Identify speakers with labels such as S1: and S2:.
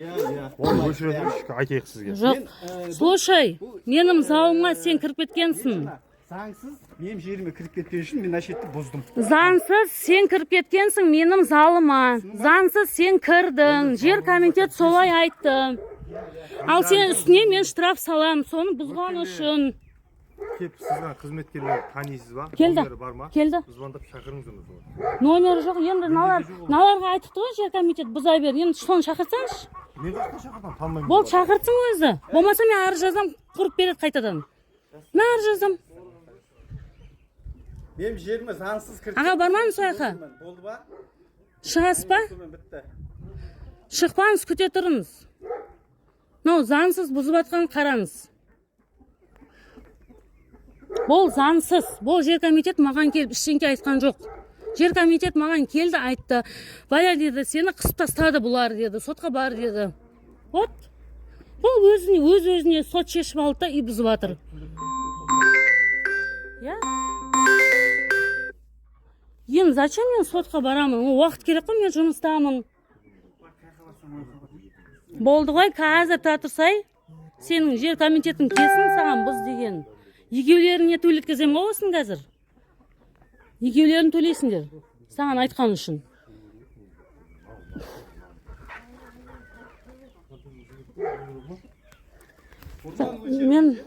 S1: Onu өшіріп айтайық сізге.
S2: Жоқ. Слушай, менің залыма сен кіріп кеткенсің.
S3: Заңсыз менің жеріме кіріп кеткен үшін мен әшетті бұздым.
S2: Заңсыз сен кіріп кеткенсің менің залыма. Заңсыз сен кірдің. Жер комитет солай айтты. Ал сен үстіне мен штраф салам, соны бұзған үшін.
S1: Кеп сіздің қызметкерлер танисыз ба?
S2: Келді.
S1: Номері бар ма?
S2: Келді.
S1: Звондап шақырыңыз оны.
S2: Номері жоқ, енді наларға айтыпты ғой жер комитет бұза бер. Енді соны шақырсаңшы.
S1: Мен қашқа шақырдым, танымаймын.
S2: Бол шақыртсың өзі. Болмаса мен арыз жазам, құрып береді қайтадан. Мен арыз жазам.
S3: Менің жеріме заңсыз кіріп.
S2: Аға бармаңыз сол жаққа.
S3: Болды ба?
S2: Шығасыз ба?
S3: Бітті.
S2: Шықпаңыз, күте тұрыңыз. Мынау заңсыз бұзып жатқанын қараңыз. Бұл заңсыз. Бұл жер комитет маған келіп ештеңке айтқан жоқ. Жер комитет маған келді, айтты. Валя деді, сені қысып тастады бұлар деді, сотқа бар деді. Вот. Бұл өз-өзіне сот шешіп алды да үй бұзып жатыр. Я? Енді зачем мен сотқа барамын? Уақыт керек қой, мен жұмыстамын. Болды ғой, қазір тұра тұрсай, сенің жер комитетің кесін саған бұз деген. Егеулеріне төлеткізем ғой осын қазір. Егеулерін төлейсіңдер. Саған айтқан үшін. Мен